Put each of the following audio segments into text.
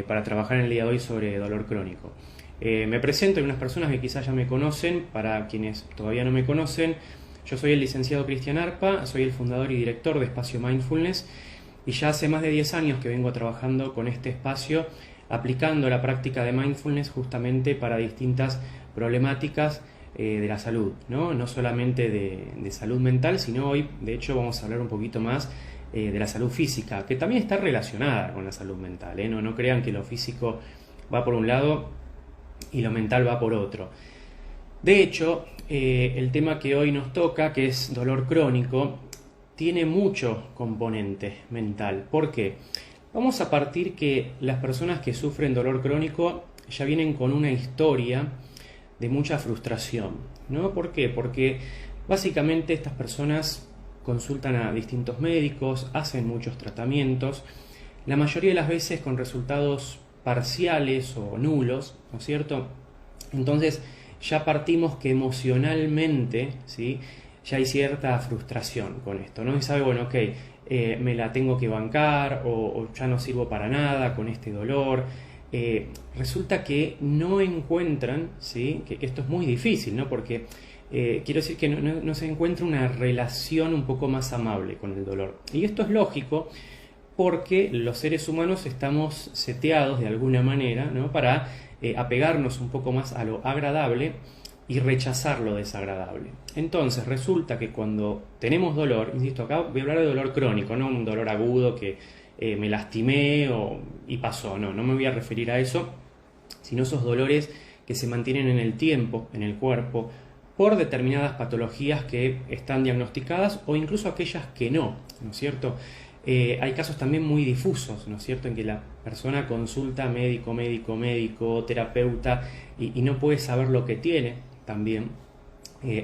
para trabajar en el día de hoy sobre dolor crónico. Me presento, hay unas personas que quizás ya me conocen, para quienes todavía no me conocen, yo soy el licenciado Cristian Arpa, soy el fundador y director de Espacio Mindfulness y ya hace más de 10 años que vengo trabajando con este espacio, aplicando la práctica de mindfulness justamente para distintas problemáticas de la salud, no solamente de salud mental, sino hoy, de hecho, vamos a hablar un poquito más de la salud física, que también está relacionada con la salud mental, no crean que lo físico va por un lado y lo mental va por otro. De hecho, el tema que hoy nos toca, que es dolor crónico, tiene mucho componente mental. ¿Por qué? Vamos a partir que las personas que sufren dolor crónico ya vienen con una historia de mucha frustración, ¿no? ¿Por qué? Porque básicamente estas personas consultan a distintos médicos, hacen muchos tratamientos, la mayoría de las veces con resultados parciales o nulos, ¿no es cierto? Entonces ya partimos que emocionalmente, ¿sí?, ya hay cierta frustración con esto, ¿no? Y sabe, bueno, ok, me la tengo que bancar o ya no sirvo para nada con este dolor. Resulta que no encuentran, ¿sí?, que esto es muy difícil, ¿no? Porque quiero decir que no se encuentra una relación un poco más amable con el dolor. Y esto es lógico porque los seres humanos estamos seteados de alguna manera, ¿no?, para apegarnos un poco más a lo agradable y rechazar lo desagradable. Entonces resulta que cuando tenemos dolor, insisto, acá voy a hablar de dolor crónico, no un dolor agudo que me lastimé y pasó, no me voy a referir a eso, sino esos dolores que se mantienen en el tiempo, en el cuerpo, por determinadas patologías que están diagnosticadas o incluso aquellas que no es cierto? Hay casos también muy difusos, ¿no es cierto?, en que la persona consulta médico, terapeuta y no puede saber lo que tiene también.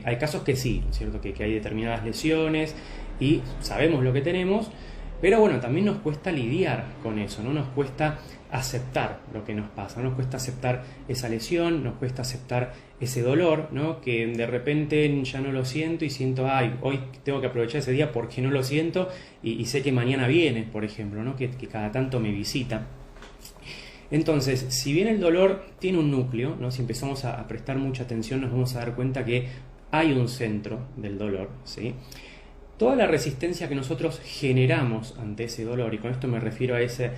Hay casos que sí, ¿no es cierto?, que hay determinadas lesiones y sabemos lo que tenemos, pero bueno, también nos cuesta lidiar con eso, ¿no? Nos cuesta aceptar lo que nos pasa, nos cuesta aceptar esa lesión, nos cuesta aceptar ese dolor, ¿no?, que de repente ya no lo siento y siento, ay, hoy tengo que aprovechar ese día porque no lo siento y sé que mañana viene, por ejemplo, ¿no?, que cada tanto me visita. Entonces, si bien el dolor tiene un núcleo, ¿no?, si empezamos a prestar mucha atención nos vamos a dar cuenta que hay un centro del dolor, ¿sí? Toda la resistencia que nosotros generamos ante ese dolor, y con esto me refiero a ese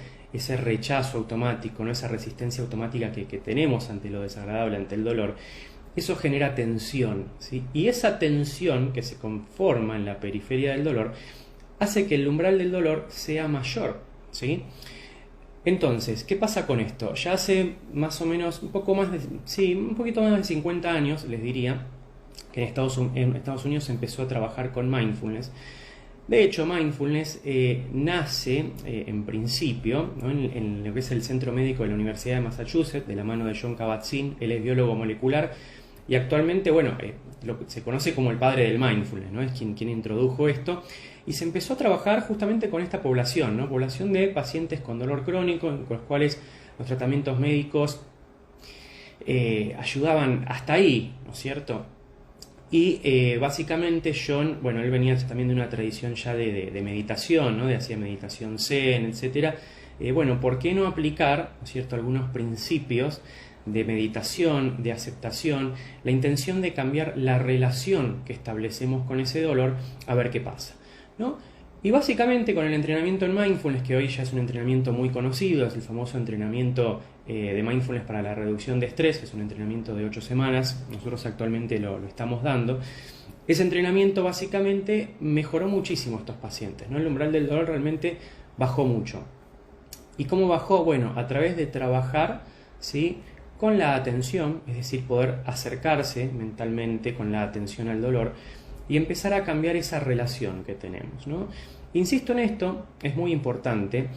rechazo automático, ¿no?, esa resistencia automática que tenemos ante lo desagradable, ante el dolor, eso genera tensión, ¿sí? Y esa tensión que se conforma en la periferia del dolor hace que el umbral del dolor sea mayor, ¿sí? Entonces, ¿qué pasa con esto? Ya hace más o menos un poquito más de 50 años, les diría, que en Estados Unidos se empezó a trabajar con mindfulness. De hecho, mindfulness nace en principio, ¿no?, en lo que es el Centro Médico de la Universidad de Massachusetts, de la mano de John Kabat-Zinn. Él es biólogo molecular y actualmente, se conoce como el padre del mindfulness, ¿no? Es quien introdujo esto. Y se empezó a trabajar justamente con esta población, ¿no?, población de pacientes con dolor crónico, con los cuales los tratamientos médicos ayudaban hasta ahí, ¿no es cierto? Y básicamente John, él venía también de una tradición ya de meditación, ¿no?, hacía meditación zen, etc. ¿Por qué no aplicar, ¿no es cierto?, algunos principios de meditación, de aceptación, la intención de cambiar la relación que establecemos con ese dolor, a ver qué pasa, ¿no? Y básicamente con el entrenamiento en mindfulness, que hoy ya es un entrenamiento muy conocido, es el famoso entrenamiento de mindfulness para la reducción de estrés, es un entrenamiento de 8 semanas, nosotros actualmente lo estamos dando. Ese entrenamiento básicamente mejoró muchísimo a estos pacientes, ¿no? El umbral del dolor realmente bajó mucho. ¿Y cómo bajó? A través de trabajar, ¿sí?, con la atención, es decir, poder acercarse mentalmente con la atención al dolor y empezar a cambiar esa relación que tenemos, ¿no? Insisto en esto, es muy importante.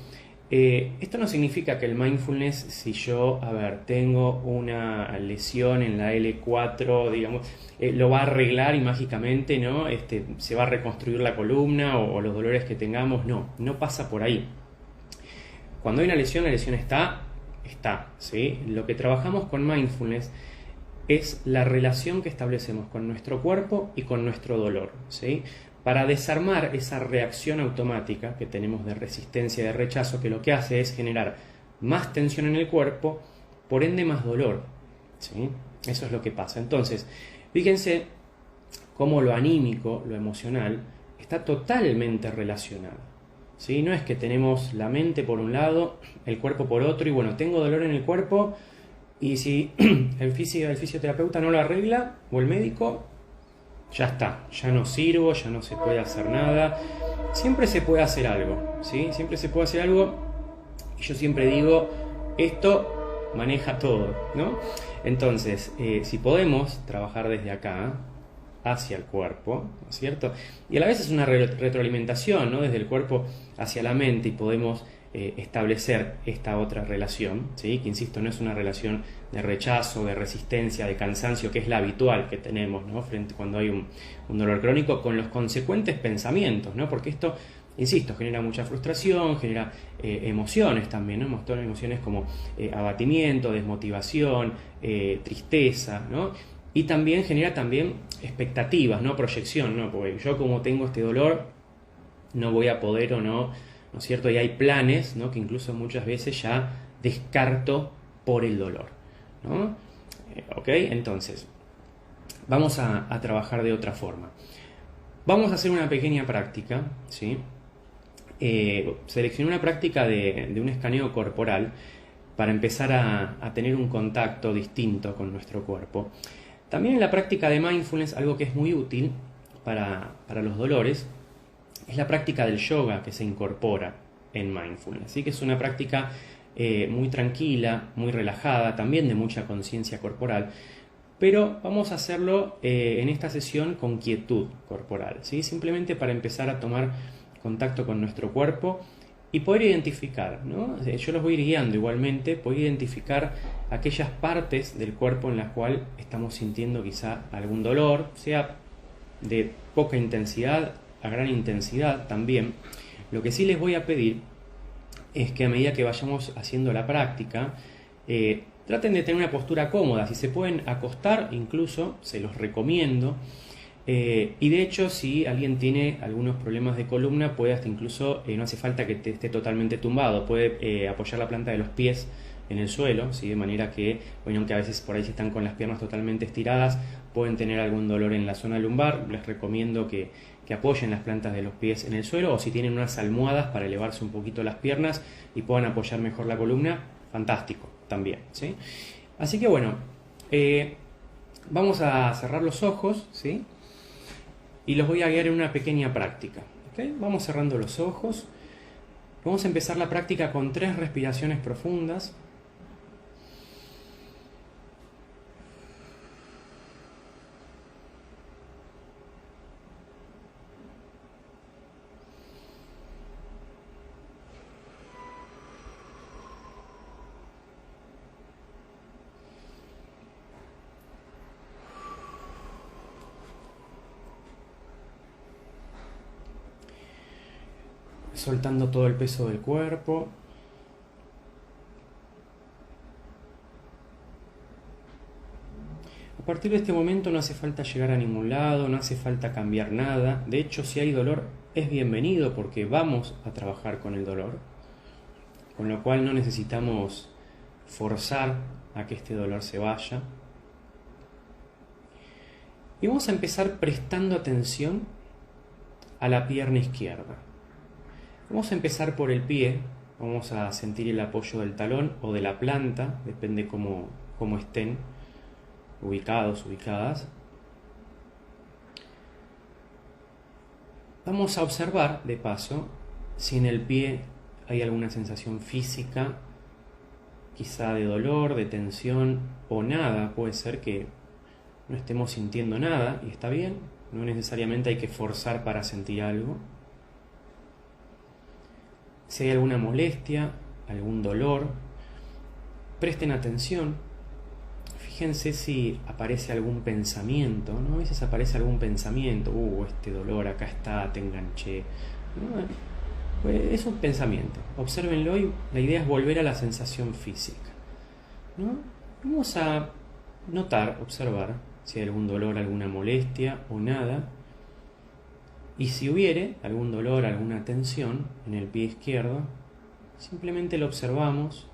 Esto no significa que el mindfulness, si yo, tengo una lesión en la L4, digamos, lo va a arreglar y mágicamente, ¿no?, se va a reconstruir la columna o los dolores que tengamos. No pasa por ahí. Cuando hay una lesión, la lesión está, ¿sí? Lo que trabajamos con mindfulness es la relación que establecemos con nuestro cuerpo y con nuestro dolor, ¿sí?, para desarmar esa reacción automática que tenemos de resistencia y de rechazo, que lo que hace es generar más tensión en el cuerpo, por ende más dolor, ¿sí? Eso es lo que pasa. Entonces, fíjense cómo lo anímico, lo emocional, está totalmente relacionado, ¿sí? No es que tenemos la mente por un lado, el cuerpo por otro, y bueno, tengo dolor en el cuerpo, y si el fisioterapeuta no lo arregla, o el médico, ya está, ya no sirvo, ya no se puede hacer nada. Siempre se puede hacer algo, ¿sí? Siempre se puede hacer algo, y yo siempre digo, esto maneja todo, ¿no? Entonces, si podemos trabajar desde acá, hacia el cuerpo, ¿no es cierto? Y a la vez es una retroalimentación, ¿no? Desde el cuerpo hacia la mente, y podemos establecer esta otra relación, ¿sí? Que insisto, no es una relación de rechazo, de resistencia, de cansancio, que es la habitual que tenemos, ¿no? Frente cuando hay un dolor crónico, con los consecuentes pensamientos, ¿no? Porque esto, insisto, genera mucha frustración, genera emociones también, ¿no? Emociones como abatimiento, desmotivación, tristeza, ¿no? Y también genera también expectativas, ¿no? Proyección, ¿no? Porque yo, como tengo este dolor, no voy a poder o no, ¿no es cierto? Y hay planes, ¿no? Que incluso muchas veces ya descarto por el dolor, ¿no? ¿Ok? Entonces, vamos a trabajar de otra forma. Vamos a hacer una pequeña práctica, ¿sí? Seleccioné una práctica de un escaneo corporal para empezar a tener un contacto distinto con nuestro cuerpo. También en la práctica de mindfulness, algo que es muy útil para los dolores, es la práctica del yoga que se incorpora en mindfulness. Así que es una práctica muy tranquila, muy relajada, también de mucha conciencia corporal, pero vamos a hacerlo en esta sesión con quietud corporal, ¿sí? Simplemente para empezar a tomar contacto con nuestro cuerpo y poder identificar, ¿no? Yo los voy a ir guiando igualmente, poder identificar aquellas partes del cuerpo en las cuales estamos sintiendo quizá algún dolor, sea de poca intensidad a gran intensidad también. Lo que sí les voy a pedir es que a medida que vayamos haciendo la práctica, traten de tener una postura cómoda. Si se pueden acostar, incluso se los recomiendo. Y de hecho, si alguien tiene algunos problemas de columna, puede hasta incluso, no hace falta que esté totalmente tumbado, puede apoyar la planta de los pies en el suelo, ¿sí? De manera que, bueno, aunque a veces por ahí si están con las piernas totalmente estiradas, pueden tener algún dolor en la zona lumbar, les recomiendo que apoyen las plantas de los pies en el suelo, o si tienen unas almohadas para elevarse un poquito las piernas y puedan apoyar mejor la columna, fantástico también, ¿sí? Así que bueno, vamos a cerrar los ojos, ¿sí? Y los voy a guiar en una pequeña práctica, ¿okay? Vamos cerrando los ojos. Vamos a empezar la práctica con 3 respiraciones profundas. Soltando todo el peso del cuerpo. A partir de este momento no hace falta llegar a ningún lado, no hace falta cambiar nada. De hecho, si hay dolor, es bienvenido porque vamos a trabajar con el dolor. Con lo cual no necesitamos forzar a que este dolor se vaya. Y vamos a empezar prestando atención a la pierna izquierda. Vamos a empezar por el pie, vamos a sentir el apoyo del talón o de la planta, depende cómo estén ubicados, ubicadas. Vamos a observar, de paso, si en el pie hay alguna sensación física, quizá de dolor, de tensión o nada. Puede ser que no estemos sintiendo nada y está bien, no necesariamente hay que forzar para sentir algo. Si hay alguna molestia, algún dolor, presten atención. Fíjense si aparece algún pensamiento, ¿no? A veces aparece algún pensamiento, este dolor acá está, te enganché. ¿No? Pues es un pensamiento, obsérvenlo y la idea es volver a la sensación física, ¿no? Vamos a notar, observar si hay algún dolor, alguna molestia o nada. Y si hubiere algún dolor, alguna tensión en el pie izquierdo, simplemente lo observamos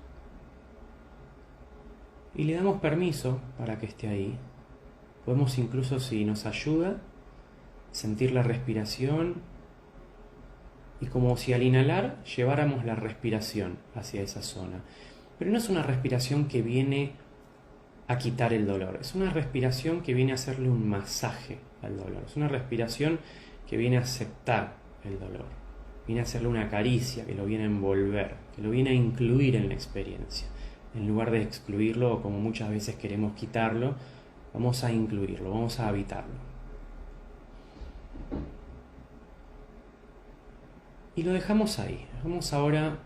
y le damos permiso para que esté ahí. Podemos incluso, si nos ayuda, sentir la respiración y como si al inhalar lleváramos la respiración hacia esa zona. Pero no es una respiración que viene a quitar el dolor, es una respiración que viene a hacerle un masaje al dolor, es una respiración que viene a aceptar el dolor, viene a hacerle una caricia, que lo viene a envolver, que lo viene a incluir en la experiencia. En lugar de excluirlo o como muchas veces queremos quitarlo, vamos a incluirlo, vamos a habitarlo. Y lo dejamos ahí. Vamos ahora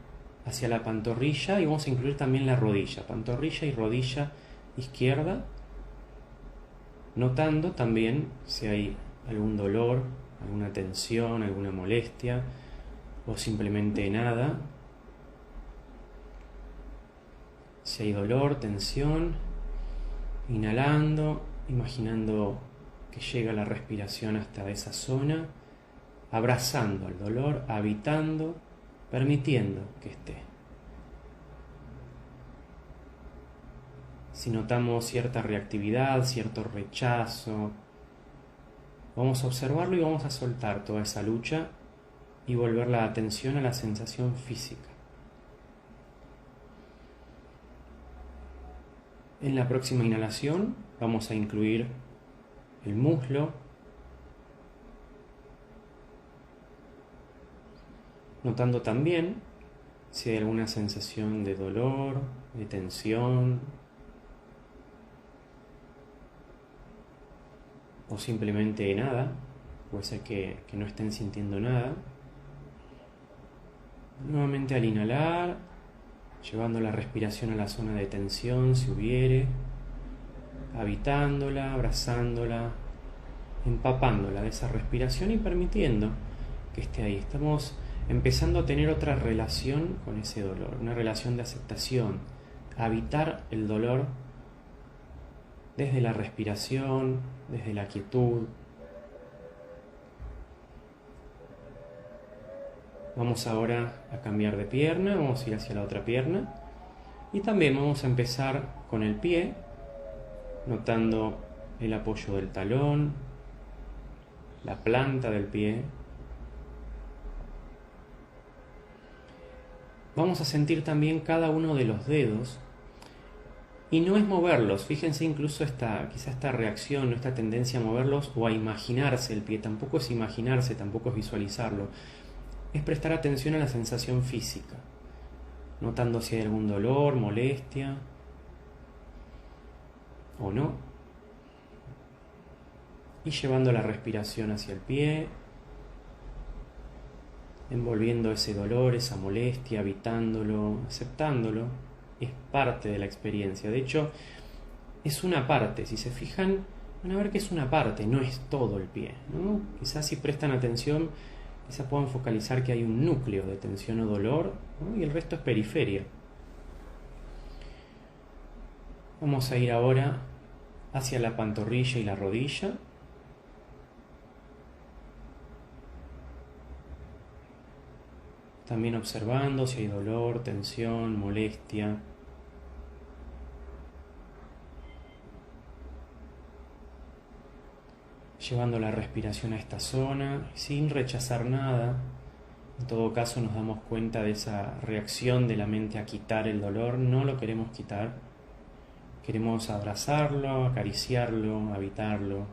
hacia la pantorrilla y vamos a incluir también la rodilla, pantorrilla y rodilla izquierda, notando también si hay algún dolor, alguna tensión, alguna molestia o simplemente nada. Si hay dolor, tensión, inhalando, imaginando que llega la respiración hasta esa zona, abrazando el dolor, habitando, permitiendo que esté. Si notamos cierta reactividad, cierto rechazo, vamos a observarlo y vamos a soltar toda esa lucha y volver la atención a la sensación física. En la próxima inhalación vamos a incluir el muslo, notando también si hay alguna sensación de dolor, de tensión, o simplemente nada, puede ser que no estén sintiendo nada. Nuevamente al inhalar, llevando la respiración a la zona de tensión si hubiere, habitándola, abrazándola, empapándola de esa respiración y permitiendo que esté ahí. Estamos empezando a tener otra relación con ese dolor, una relación de aceptación, habitar el dolor desde la respiración, desde la quietud. Vamos ahora a cambiar de pierna, vamos a ir hacia la otra pierna y también vamos a empezar con el pie, notando el apoyo del talón, la planta del pie. Vamos a sentir también cada uno de los dedos y no es moverlos. Fíjense incluso quizá esta reacción, esta tendencia a moverlos o a imaginarse el pie. Tampoco es imaginarse, tampoco es visualizarlo. Es prestar atención a la sensación física, notando si hay algún dolor, molestia o no. Y llevando la respiración hacia el pie, envolviendo ese dolor, esa molestia, habitándolo, aceptándolo. Es parte de la experiencia. De hecho, es una parte. Si se fijan, van a ver que es una parte, no es todo el pie, ¿no? Quizás si prestan atención, quizás puedan focalizar que hay un núcleo de tensión o dolor, ¿no? Y el resto es periferia. Vamos a ir ahora hacia la pantorrilla y la rodilla. También observando si hay dolor, tensión, molestia. Llevando la respiración a esta zona, sin rechazar nada. En todo caso nos damos cuenta de esa reacción de la mente a quitar el dolor. No lo queremos quitar. Queremos abrazarlo, acariciarlo, habitarlo.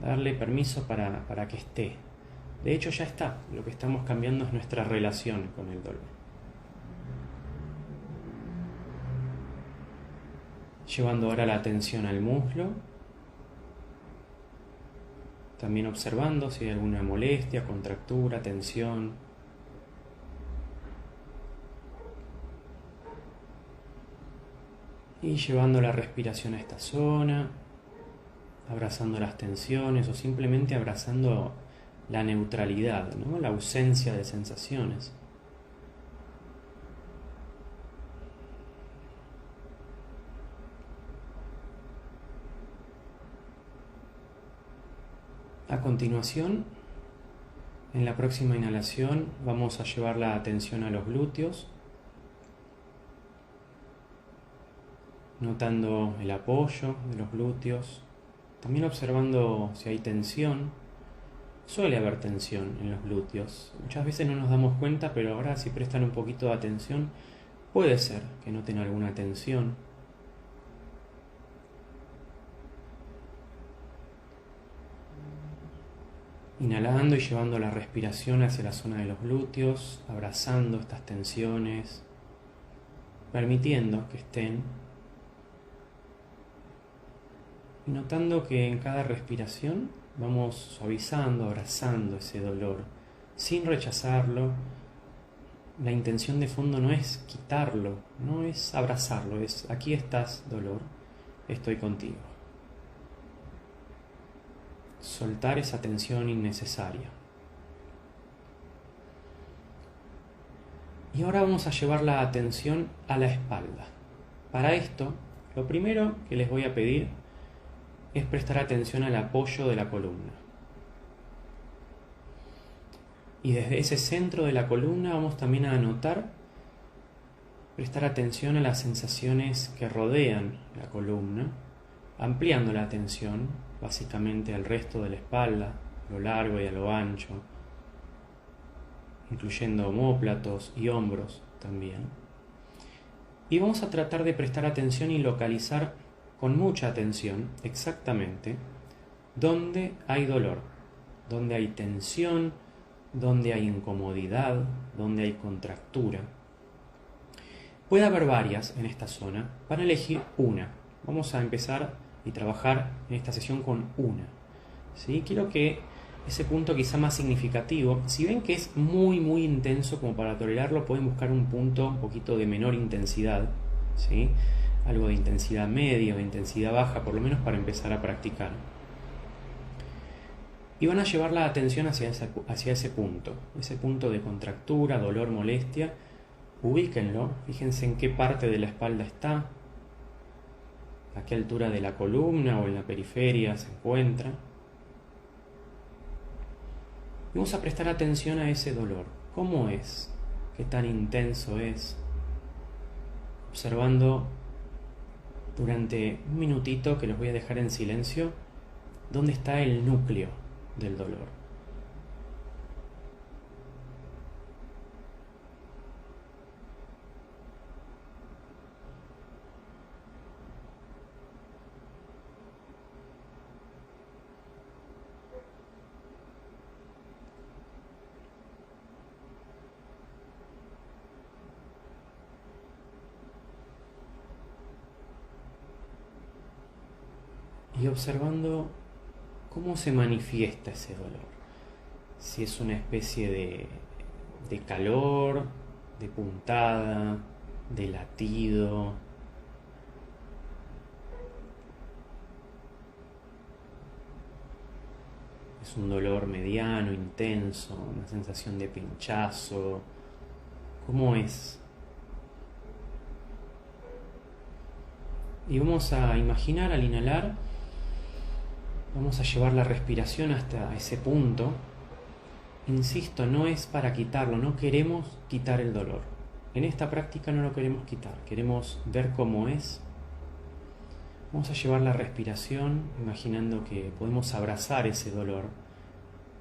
Darle permiso para que esté. De hecho ya está. Lo que estamos cambiando es nuestra relación con el dolor. Llevando ahora la atención al muslo. También observando si hay alguna molestia, contractura, tensión. Y llevando la respiración a esta zona, abrazando las tensiones o simplemente abrazando la neutralidad, ¿no? La ausencia de sensaciones. A continuación, en la próxima inhalación vamos a llevar la atención a los glúteos. notando el apoyo de los glúteos, también observando si hay tensión. Suele haber tensión en los glúteos, muchas veces no nos damos cuenta, pero ahora si prestan un poquito de atención, puede ser que noten alguna tensión. Inhalando y llevando la respiración hacia la zona de los glúteos, abrazando estas tensiones, permitiendo que estén, y notando que en cada respiración vamos suavizando, abrazando ese dolor, sin rechazarlo. La intención de fondo no es quitarlo, no es abrazarlo, es aquí estás, dolor, estoy contigo. Soltar esa tensión innecesaria. Y ahora vamos a llevar la atención a la espalda. Para esto, lo primero que les voy a pedir es prestar atención al apoyo de la columna. Y desde ese centro de la columna vamos también a notar, prestar atención a las sensaciones que rodean la columna, ampliando la atención básicamente al resto de la espalda, a lo largo y a lo ancho, incluyendo omóplatos y hombros también. Y vamos a tratar de prestar atención y localizar con mucha atención exactamente dónde hay dolor, dónde hay tensión, dónde hay incomodidad, dónde hay contractura. Puede haber varias en esta zona, van a elegir una. Vamos a empezar y trabajar en esta sesión con una. ¿Sí? Quiero que ese punto quizá más significativo, si ven que es muy intenso como para tolerarlo, pueden buscar un punto un poquito de menor intensidad, ¿sí? Algo de intensidad media o de intensidad baja, por lo menos para empezar a practicar. Y van a llevar la atención hacia ese punto de contractura, dolor, molestia. Ubíquenlo, fíjense en qué parte de la espalda está, a qué altura de la columna o en la periferia se encuentra. Y vamos a prestar atención a ese dolor. ¿Cómo es? ¿Qué tan intenso es? Observando durante un minutito, que los voy a dejar en silencio, dónde está el núcleo del dolor. Y observando cómo se manifiesta ese dolor. Si es una especie de calor, de puntada, de latido. Es un dolor mediano, intenso, una sensación de pinchazo. ¿Cómo es? Y vamos a imaginar al inhalar, vamos a llevar la respiración hasta ese punto. Insisto, no es para quitarlo, no queremos quitar el dolor. En esta práctica no lo queremos quitar, queremos ver cómo es. Vamos a llevar la respiración imaginando que podemos abrazar ese dolor,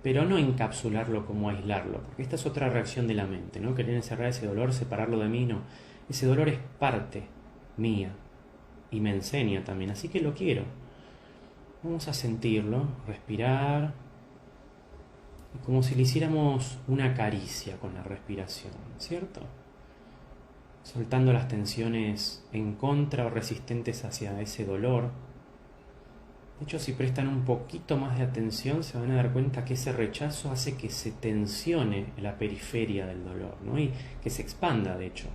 pero no encapsularlo como aislarlo, porque esta es otra reacción de la mente, ¿no? Querer encerrar ese dolor, separarlo de mí, no. Ese dolor es parte mía y me enseña también, así que lo quiero. Vamos a sentirlo, respirar, como si le hiciéramos una caricia con la respiración, ¿cierto? Soltando las tensiones en contra o resistentes hacia ese dolor. De hecho, si prestan un poquito más de atención, se van a dar cuenta que ese rechazo hace que se tensione la periferia del dolor, ¿no? Y que se expanda, de hecho.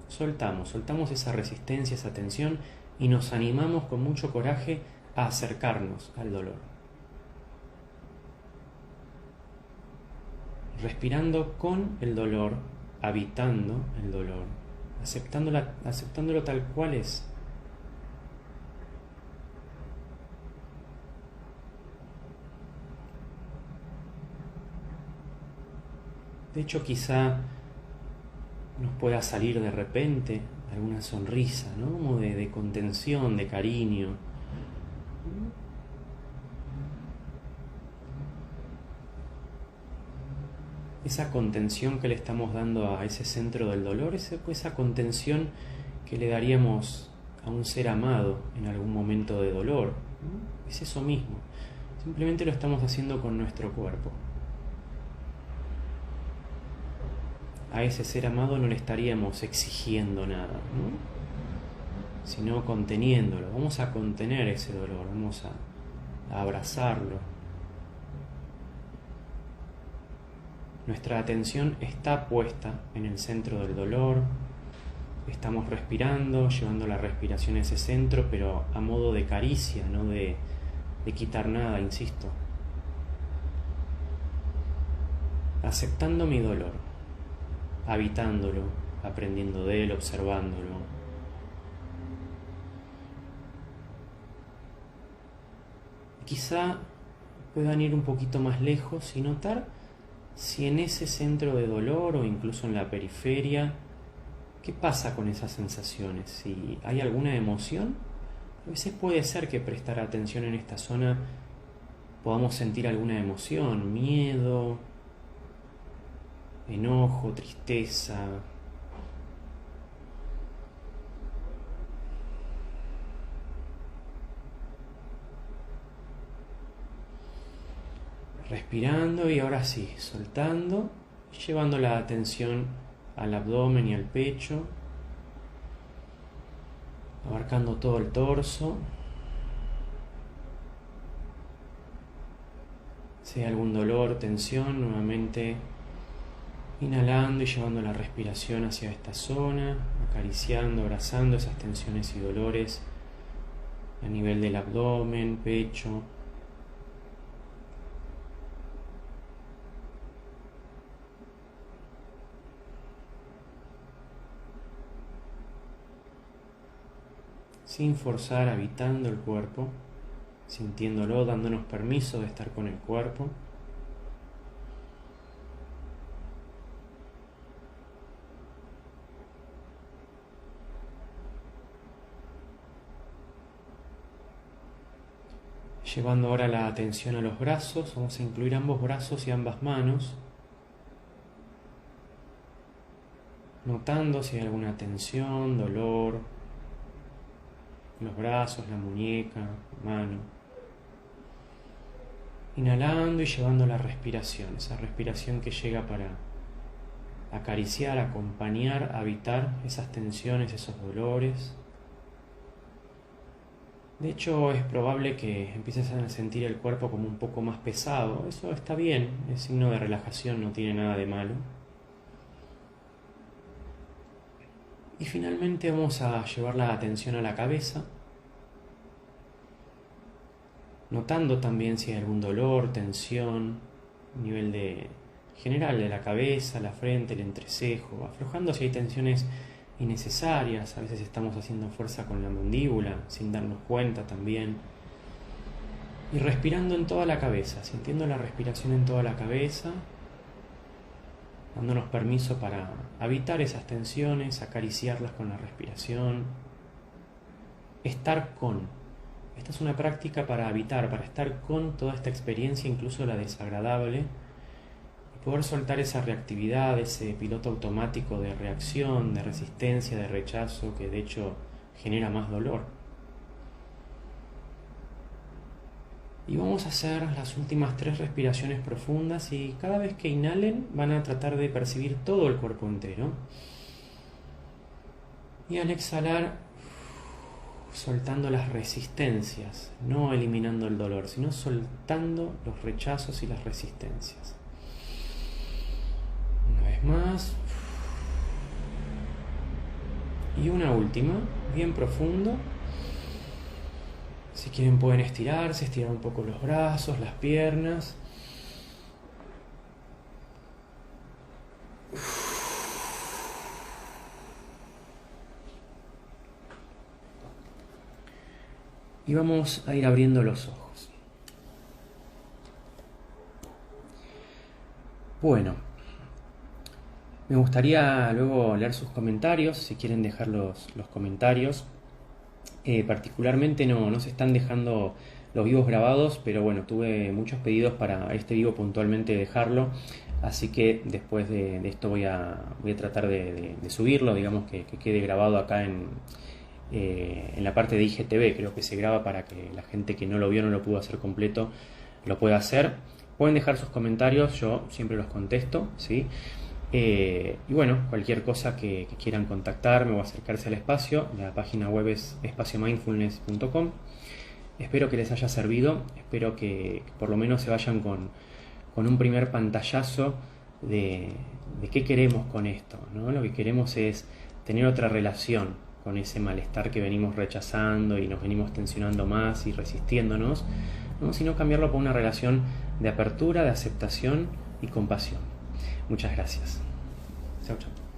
Soltamos esa resistencia, esa tensión, y nos animamos con mucho coraje a acercarnos al dolor. Respirando con el dolor, habitando el dolor, aceptándolo tal cual es. De hecho, quizá nos pueda salir de repente alguna sonrisa, ¿no? Como de contención, de cariño. Esa contención que le estamos dando a ese centro del dolor, esa contención que le daríamos a un ser amado en algún momento de dolor, ¿no? Es eso mismo. Simplemente lo estamos haciendo con nuestro cuerpo. A ese ser amado no le estaríamos exigiendo nada, ¿no? Sino conteniéndolo. Vamos a contener ese dolor, vamos a abrazarlo. Nuestra atención está puesta en el centro del dolor. Estamos respirando, llevando la respiración a ese centro, pero a modo de caricia, no de quitar nada, insisto. Aceptando mi dolor, habitándolo, aprendiendo de él, observándolo. Quizá puedan ir un poquito más lejos y notar si en ese centro de dolor o incluso en la periferia, ¿qué pasa con esas sensaciones? Si hay alguna emoción, a veces puede ser que prestar atención en esta zona podamos sentir alguna emoción, miedo, enojo, tristeza. Respirando y ahora sí, soltando, llevando la atención al abdomen y al pecho, abarcando todo el torso. Si hay algún dolor, tensión, nuevamente inhalando y llevando la respiración hacia esta zona, acariciando, abrazando esas tensiones y dolores a nivel del abdomen, pecho. Sin forzar, habitando el cuerpo, sintiéndolo, dándonos permiso de estar con el cuerpo. Llevando ahora la atención a los brazos, vamos a incluir ambos brazos y ambas manos, notando si hay alguna tensión, dolor, los brazos, la muñeca, la mano. Inhalando y llevando la respiración, esa respiración que llega para acariciar, acompañar, habitar esas tensiones, esos dolores. De hecho, es probable que empieces a sentir el cuerpo como un poco más pesado. Eso está bien, es signo de relajación, no tiene nada de malo. Y finalmente vamos a llevar la atención a la cabeza, notando también si hay algún dolor, tensión, nivel general de la cabeza, la frente, el entrecejo, aflojando si hay tensiones innecesarias. A veces estamos haciendo fuerza con la mandíbula sin darnos cuenta también. Y respirando en toda la cabeza, sintiendo la respiración en toda la cabeza, dándonos permiso para habitar esas tensiones, acariciarlas con la respiración. Estar con. Esta es una práctica para habitar, para estar con toda esta experiencia, incluso la desagradable, y poder soltar esa reactividad, ese piloto automático de reacción, de resistencia, de rechazo, que de hecho genera más dolor. Y vamos a hacer las últimas 3 respiraciones profundas y cada vez que inhalen van a tratar de percibir todo el cuerpo entero. Y al exhalar, soltando las resistencias, no eliminando el dolor, sino soltando los rechazos y las resistencias. Una vez más. Y una última, bien profundo. Si quieren pueden estirarse, estirar un poco los brazos, las piernas. Y vamos a ir abriendo los ojos. Bueno, Me gustaría luego leer sus comentarios, si quieren dejar los comentarios. Particularmente no se están dejando los vivos grabados, pero bueno, tuve muchos pedidos para este vivo puntualmente dejarlo, así que después de esto voy a tratar de subirlo, digamos que quede grabado acá en la parte de IGTV. Creo que se graba para que la gente que no lo vio, no lo pudo hacer completo, lo pueda hacer. Pueden dejar sus comentarios, yo siempre los contesto, ¿sí? Y bueno, cualquier cosa que quieran contactarme o acercarse al espacio, la página web es espaciomindfulness.com. Espero que les haya servido, espero que por lo menos se vayan con un primer pantallazo de qué queremos con esto, ¿no? Lo que queremos es tener otra relación con ese malestar que venimos rechazando y nos venimos tensionando más y resistiéndonos, ¿no? Sino cambiarlo por una relación de apertura, de aceptación y compasión. Muchas gracias. Chao, chao.